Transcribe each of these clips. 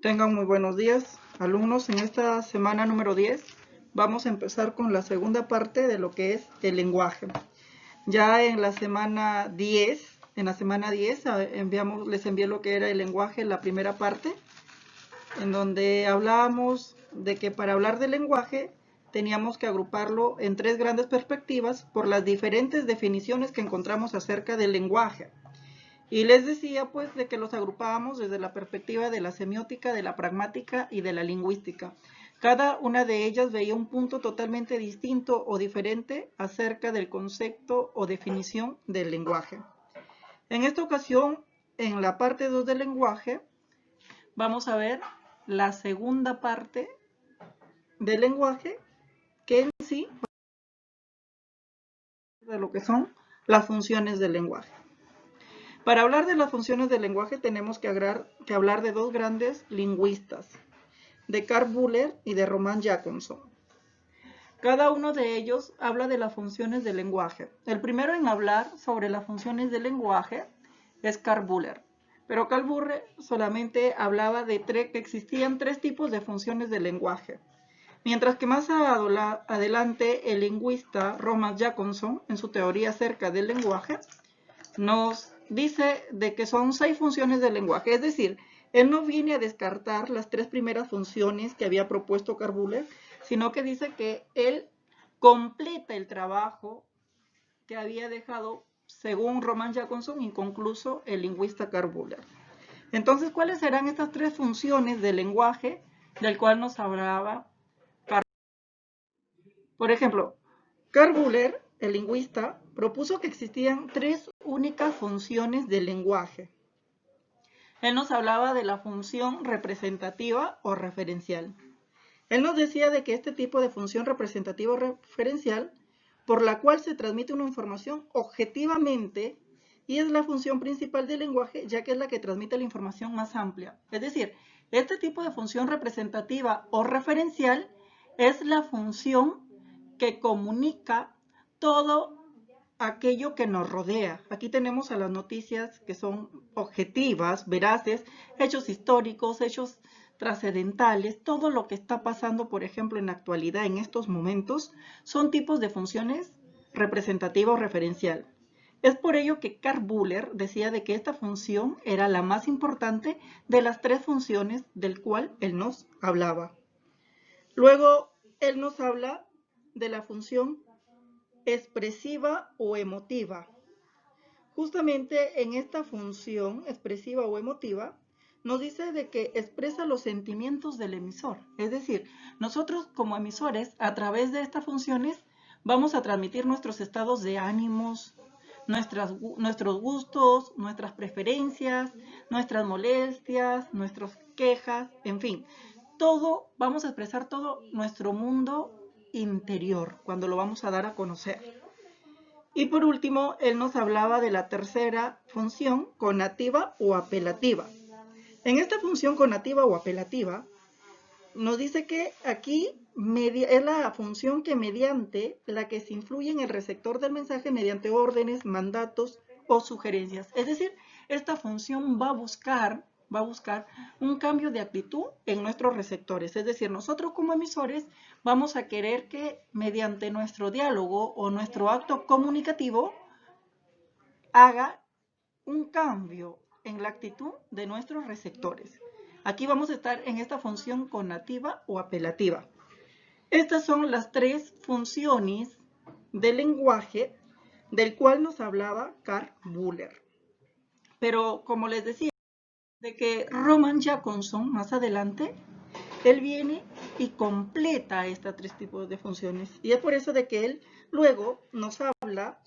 Tengan muy buenos días, alumnos. En esta semana número 10 vamos a empezar con la segunda parte de lo que es el lenguaje. Ya en la semana 10, les envié lo que era el lenguaje, la primera parte, en donde hablábamos de que para hablar del lenguaje teníamos que agruparlo en tres grandes perspectivas por las diferentes definiciones que encontramos acerca del lenguaje. Y les decía pues de que los agrupábamos desde la perspectiva de la semiótica, de la pragmática y de la lingüística. Cada una de ellas veía un punto totalmente distinto o diferente acerca del concepto o definición del lenguaje. En esta ocasión, en la parte 2 del lenguaje, vamos a ver la segunda parte del lenguaje, que en sí de lo que son las funciones del lenguaje. Para hablar de las funciones del lenguaje tenemos que hablar de dos grandes lingüistas, de Karl Bühler y de Roman Jakobson. Cada uno de ellos habla de las funciones del lenguaje. El primero en hablar sobre las funciones del lenguaje es Karl Bühler. Pero Karl Bühler solamente hablaba de que existían tres tipos de funciones del lenguaje. Mientras que más adelante el lingüista Roman Jakobson, en su teoría acerca del lenguaje, nos dice de que son 6 funciones del lenguaje. Es decir, él no viene a descartar las 3 primeras funciones que había propuesto Karl Bühler, sino que dice que él completa el trabajo que había dejado, según Roman Jakobson, inconcluso el lingüista Karl Bühler. Entonces, ¿cuáles serán estas 3 funciones del lenguaje del cual nos hablaba Karl Bühler? Por ejemplo, Karl Bühler, el lingüista, propuso que existían 3 únicas funciones del lenguaje. Él nos hablaba de la función representativa o referencial. Él nos decía de que este tipo de función representativa o referencial, por la cual se transmite una información objetivamente, y es la función principal del lenguaje, ya que es la que transmite la información más amplia. Es decir, este tipo de función representativa o referencial es la función que comunica todo aquello que nos rodea. Aquí tenemos a las noticias que son objetivas, veraces, hechos históricos, hechos trascendentales, todo lo que está pasando, por ejemplo, en la actualidad, en estos momentos, son tipos de funciones representativa o referencial. Es por ello que Karl Bühler decía de que esta función era la más importante de las 3 funciones del cual él nos hablaba. Luego, él nos habla de la función expresiva o emotiva. Justamente en esta función expresiva o emotiva nos dice de que expresa los sentimientos del emisor. Es decir, nosotros como emisores, a través de estas funciones, vamos a transmitir nuestros estados de ánimos, nuestros gustos, nuestras preferencias, nuestras molestias, nuestras quejas, en fin. Todo, vamos a expresar todo nuestro mundo interior cuando lo vamos a dar a conocer. Y por último, él nos hablaba de la tercera función, conativa o apelativa. En esta función conativa o apelativa, nos dice que aquí es la función que mediante la que se influye en el receptor del mensaje mediante órdenes, mandatos o sugerencias. Es decir, esta función va a buscar un cambio de actitud en nuestros receptores. Es decir, nosotros como emisores vamos a querer que mediante nuestro diálogo o nuestro acto comunicativo haga un cambio en la actitud de nuestros receptores. Aquí vamos a estar en esta función conativa o apelativa. Estas son las 3 funciones del lenguaje del cual nos hablaba Karl Bühler. Pero como les decía, de que Roman Jakobson más adelante, él viene y completa estos 3 tipos de funciones. Y es por eso de que él luego nos habla.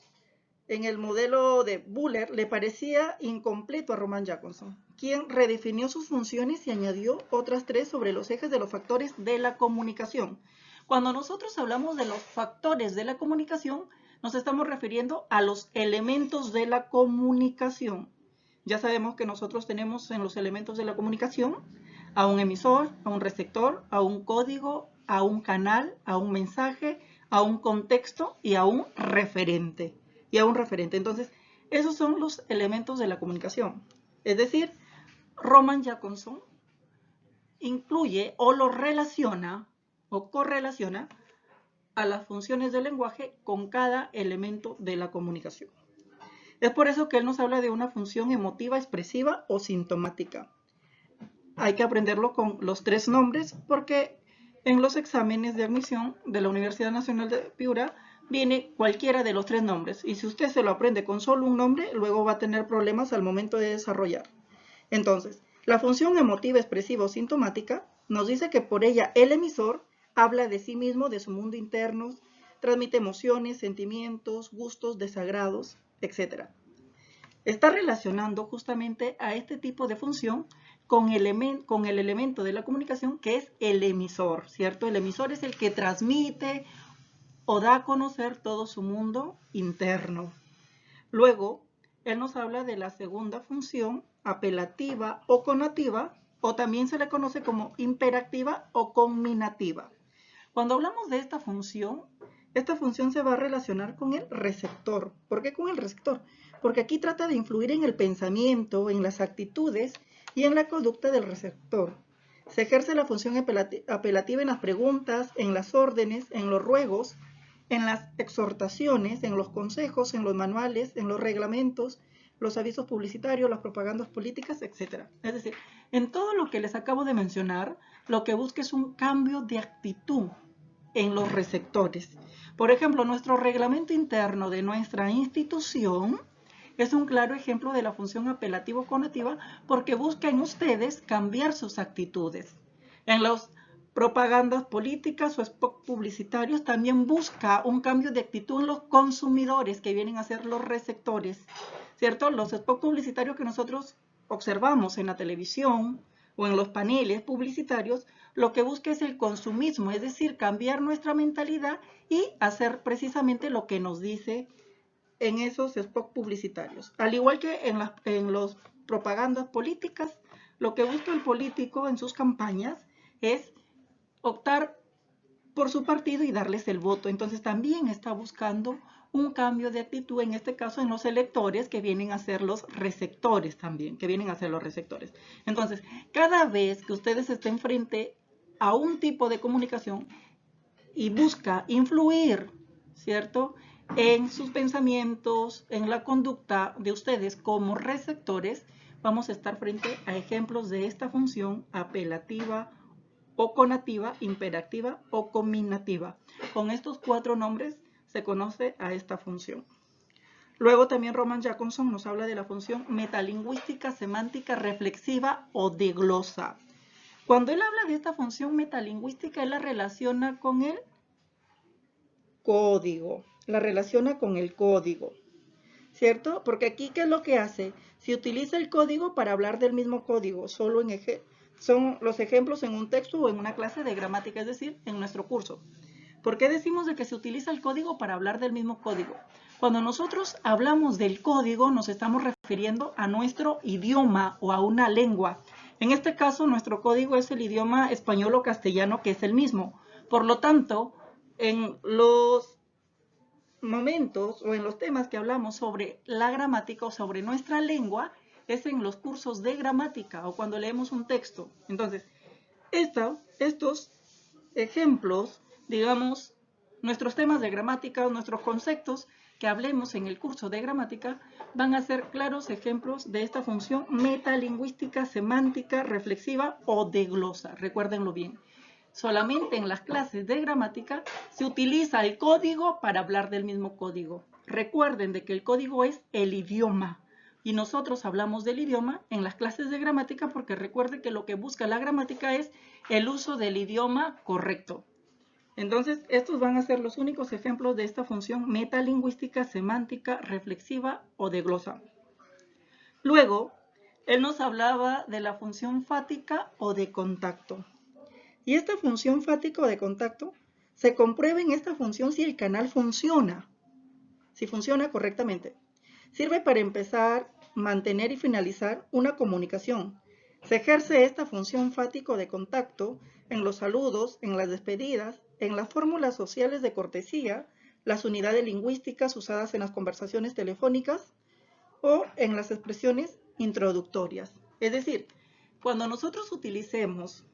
En el modelo de Bühler le parecía incompleto a Roman Jakobson, quien redefinió sus funciones y añadió otras 3 sobre los ejes de los factores de la comunicación. Cuando nosotros hablamos de los factores de la comunicación, nos estamos refiriendo a los elementos de la comunicación. Ya sabemos que nosotros tenemos en los elementos de la comunicación a un emisor, a un receptor, a un código, a un canal, a un mensaje, a un contexto y a un referente. Entonces, esos son los elementos de la comunicación. Es decir, Roman Jakobson incluye o lo relaciona o correlaciona a las funciones del lenguaje con cada elemento de la comunicación. Es por eso que él nos habla de una función emotiva, expresiva o sintomática. Hay que aprenderlo con los 3 nombres porque en los exámenes de admisión de la Universidad Nacional de Piura viene cualquiera de los 3 nombres. Y si usted se lo aprende con solo un nombre, luego va a tener problemas al momento de desarrollar. Entonces, la función emotiva, expresiva o sintomática nos dice que por ella el emisor habla de sí mismo, de su mundo interno, transmite emociones, sentimientos, gustos, desagrados, etc. Está relacionando justamente a este tipo de función con el elemento de la comunicación que es el emisor, ¿cierto? El emisor es el que transmite o da a conocer todo su mundo interno. Luego, él nos habla de la segunda función, apelativa o conativa, o también se le conoce como imperativa o cominativa. Cuando hablamos de esta función se va a relacionar con el receptor. ¿Por qué con el receptor? Porque aquí trata de influir en el pensamiento, en las actitudes y en la conducta del receptor. Se ejerce la función apelativa en las preguntas, en las órdenes, en los ruegos, en las exhortaciones, en los consejos, en los manuales, en los reglamentos, los avisos publicitarios, las propagandas políticas, etc. Es decir, en todo lo que les acabo de mencionar, lo que busca es un cambio de actitud en los receptores. Por ejemplo, nuestro reglamento interno de nuestra institución es un claro ejemplo de la función apelativo-conativa porque busca en ustedes cambiar sus actitudes. En las propagandas políticas o spots publicitarios también busca un cambio de actitud en los consumidores que vienen a ser los receptores, ¿cierto? Los spots publicitarios que nosotros observamos en la televisión o en los paneles publicitarios, lo que busca es el consumismo, es decir, cambiar nuestra mentalidad y hacer precisamente lo que nos dice en esos spots publicitarios. Al igual que en las propagandas políticas, lo que busca el político en sus campañas es optar por su partido y darles el voto. Entonces también está buscando un cambio de actitud, en este caso en los electores que vienen a ser los receptores también, Entonces, cada vez que ustedes estén frente a un tipo de comunicación y busca influir, ¿cierto?, en sus pensamientos, en la conducta de ustedes como receptores, vamos a estar frente a ejemplos de esta función apelativa o conativa, imperativa o cominativa. Con estos 4 nombres se conoce a esta función. Luego también Roman Jacobson nos habla de la función metalingüística, semántica, reflexiva o de glosa. Cuando él habla de esta función metalingüística, él la relaciona con el código, ¿cierto? Porque aquí, ¿qué es lo que hace? Se utiliza el código para hablar del mismo código, solo son los ejemplos en un texto o en una clase de gramática, es decir, en nuestro curso. ¿Por qué decimos de que se utiliza el código para hablar del mismo código? Cuando nosotros hablamos del código, nos estamos refiriendo a nuestro idioma o a una lengua. En este caso, nuestro código es el idioma español o castellano, que es el mismo. Por lo tanto, en los momentos o en los temas que hablamos sobre la gramática o sobre nuestra lengua, es en los cursos de gramática o cuando leemos un texto. Entonces, estos ejemplos, digamos, nuestros temas de gramática, nuestros conceptos que hablemos en el curso de gramática van a ser claros ejemplos de esta función metalingüística, semántica, reflexiva o de glosa. Recuérdenlo bien. Solamente en las clases de gramática se utiliza el código para hablar del mismo código. Recuerden de que el código es el idioma y nosotros hablamos del idioma en las clases de gramática porque recuerden que lo que busca la gramática es el uso del idioma correcto. Entonces, estos van a ser los únicos ejemplos de esta función metalingüística, semántica, reflexiva o de glosa. Luego, él nos hablaba de la función fática o de contacto. Y esta función fática o de contacto se comprueba en esta función si el canal funciona, si funciona correctamente. Sirve para empezar, mantener y finalizar una comunicación. Se ejerce esta función fática de contacto en los saludos, en las despedidas, en las fórmulas sociales de cortesía, las unidades lingüísticas usadas en las conversaciones telefónicas o en las expresiones introductorias. Es decir, cuando nosotros utilicemos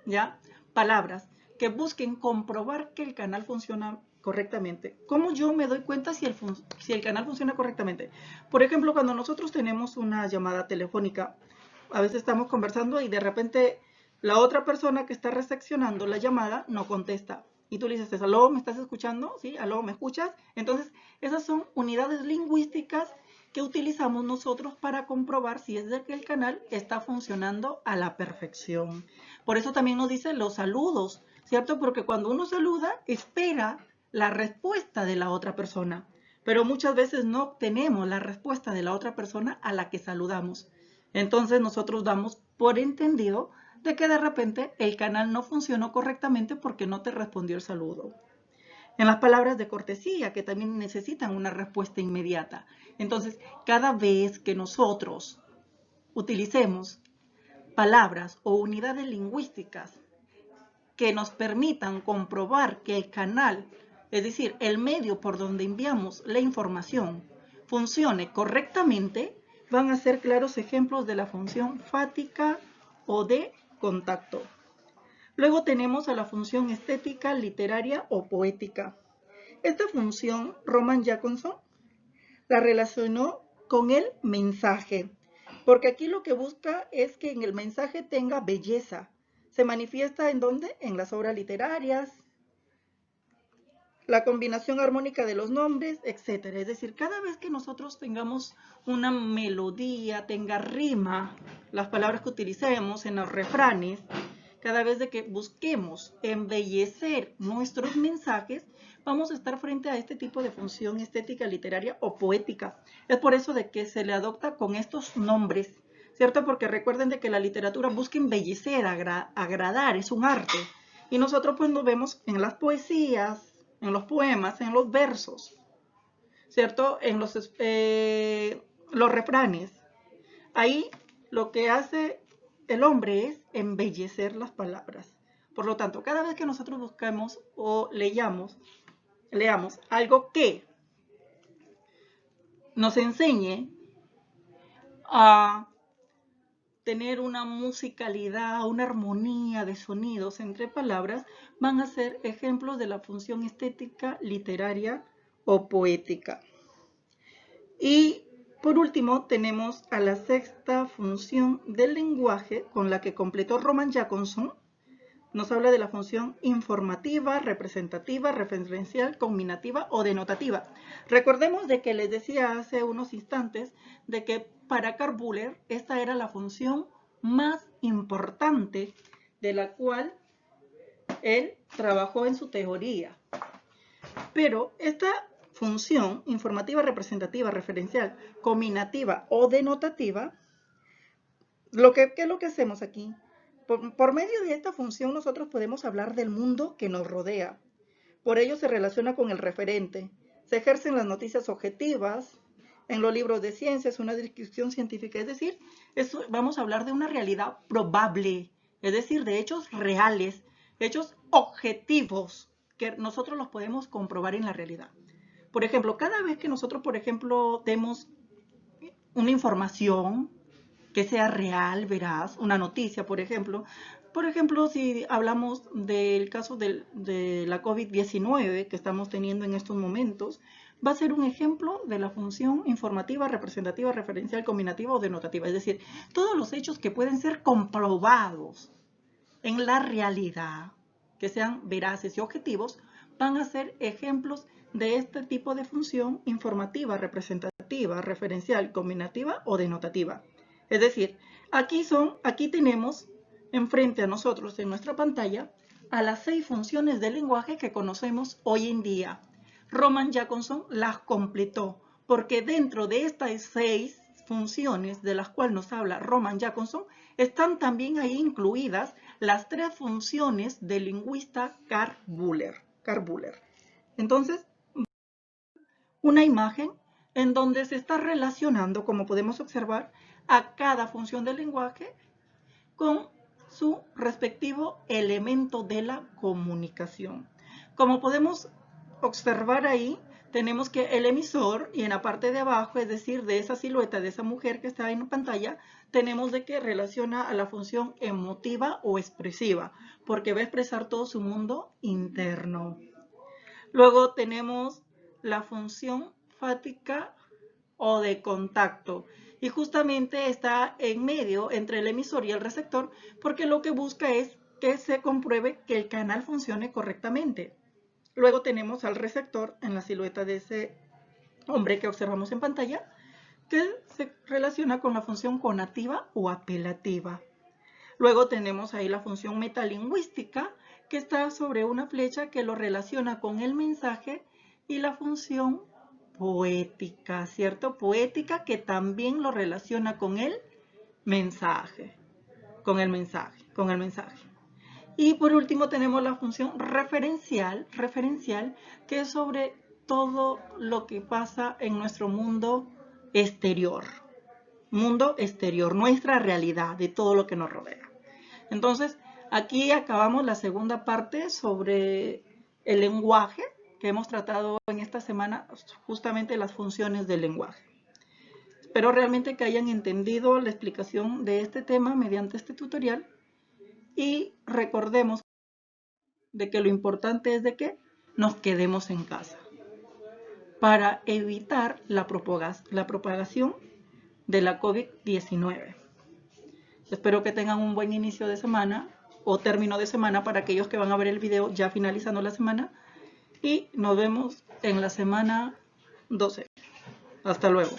¿ya? Palabras que busquen comprobar que el canal funciona correctamente. ¿Cómo yo me doy cuenta si el canal funciona correctamente? Por ejemplo, cuando nosotros tenemos una llamada telefónica, a veces estamos conversando y de repente la otra persona que está recepcionando la llamada no contesta. Y tú le dices, aló, ¿me estás escuchando? ¿Sí? ¿Aló, me escuchas? Entonces, esas son unidades lingüísticas que utilizamos nosotros para comprobar si es de que el canal está funcionando a la perfección. Por eso también nos dice los saludos, ¿cierto? Porque cuando uno saluda, espera la respuesta de la otra persona, pero muchas veces no obtenemos la respuesta de la otra persona a la que saludamos. Entonces nosotros damos por entendido de que de repente el canal no funcionó correctamente porque no te respondió el saludo. En las palabras de cortesía, que también necesitan una respuesta inmediata. Entonces, cada vez que nosotros utilicemos palabras o unidades lingüísticas que nos permitan comprobar que el canal, es decir, el medio por donde enviamos la información, funcione correctamente, van a ser claros ejemplos de la función fática o de contacto. Luego tenemos a la función estética, literaria o poética. Esta función Roman Jacobson la relacionó con el mensaje, porque aquí lo que busca es que en el mensaje tenga belleza. ¿Se manifiesta en dónde? En las obras literarias, la combinación armónica de los nombres, etc. Es decir, cada vez que nosotros tengamos una melodía, tenga rima, las palabras que utilicemos en los refranes, cada vez de que busquemos embellecer nuestros mensajes, vamos a estar frente a este tipo de función estética, literaria o poética. Es por eso de que se le adopta con estos nombres, ¿cierto? Porque recuerden de que la literatura busca embellecer, agradar, es un arte. Y nosotros pues nos vemos en las poesías, en los poemas, en los versos, ¿cierto? En los refranes. Ahí lo que hace el hombre es embellecer las palabras. Por lo tanto, cada vez que nosotros buscamos o leamos algo que nos enseñe a tener una musicalidad, una armonía de sonidos entre palabras, van a ser ejemplos de la función estética, literaria o poética. Y por último, tenemos a la sexta función del lenguaje con la que completó Roman Jacobson. Nos habla de la función informativa, representativa, referencial, combinativa o denotativa. Recordemos de que les decía hace unos instantes de que para Karl Buller esta era la función más importante de la cual él trabajó en su teoría. Pero esta función informativa, representativa, referencial, combinativa o denotativa, ¿qué es lo que hacemos aquí? Por medio de esta función nosotros podemos hablar del mundo que nos rodea. Por ello se relaciona con el referente. Se ejercen las noticias objetivas. En los libros de ciencias, una descripción científica, es decir, vamos a hablar de una realidad probable, es decir, de hechos reales, hechos objetivos, que nosotros los podemos comprobar en la realidad. Por ejemplo, cada vez que nosotros, por ejemplo, demos una información que sea real, veraz, una noticia, por ejemplo, si hablamos del caso de la COVID-19 que estamos teniendo en estos momentos, va a ser un ejemplo de la función informativa, representativa, referencial, combinativa o denotativa. Es decir, todos los hechos que pueden ser comprobados en la realidad, que sean veraces y objetivos, van a ser ejemplos de este tipo de función informativa, representativa, referencial, combinativa o denotativa. Es decir, aquí tenemos enfrente a nosotros en nuestra pantalla a las 6 funciones del lenguaje que conocemos hoy en día. Roman Jacobson las completó porque dentro de estas 6 funciones de las cuales nos habla Roman Jacobson están también ahí incluidas las 3 funciones del lingüista Karl Buller. Entonces, una imagen en donde se está relacionando, como podemos observar, a cada función del lenguaje con su respectivo elemento de la comunicación. Como podemos observar ahí, tenemos que el emisor, y en la parte de abajo, es decir, de esa silueta de esa mujer que está en pantalla, tenemos de que relaciona a la función emotiva o expresiva, porque va a expresar todo su mundo interno. Luego tenemos la función fática o de contacto, y justamente está en medio entre el emisor y el receptor, porque lo que busca es que se compruebe que el canal funcione correctamente. Luego tenemos al receptor en la silueta de ese hombre que observamos en pantalla, que se relaciona con la función conativa o apelativa. Luego tenemos ahí la función metalingüística, que está sobre una flecha que lo relaciona con el mensaje, y la función poética, ¿cierto? Poética, que también lo relaciona con el mensaje, Y por último tenemos la función referencial, que es sobre todo lo que pasa en nuestro mundo exterior, nuestra realidad, de todo lo que nos rodea. Entonces, aquí acabamos la segunda parte sobre el lenguaje, que hemos tratado en esta semana, justamente las funciones del lenguaje. Espero realmente que hayan entendido la explicación de este tema mediante este tutorial, y recordemos de que lo importante es de que nos quedemos en casa para evitar la propagación de la COVID-19. Espero que tengan un buen inicio de semana o término de semana para aquellos que van a ver el video ya finalizando la semana, y nos vemos en la semana 12. Hasta luego.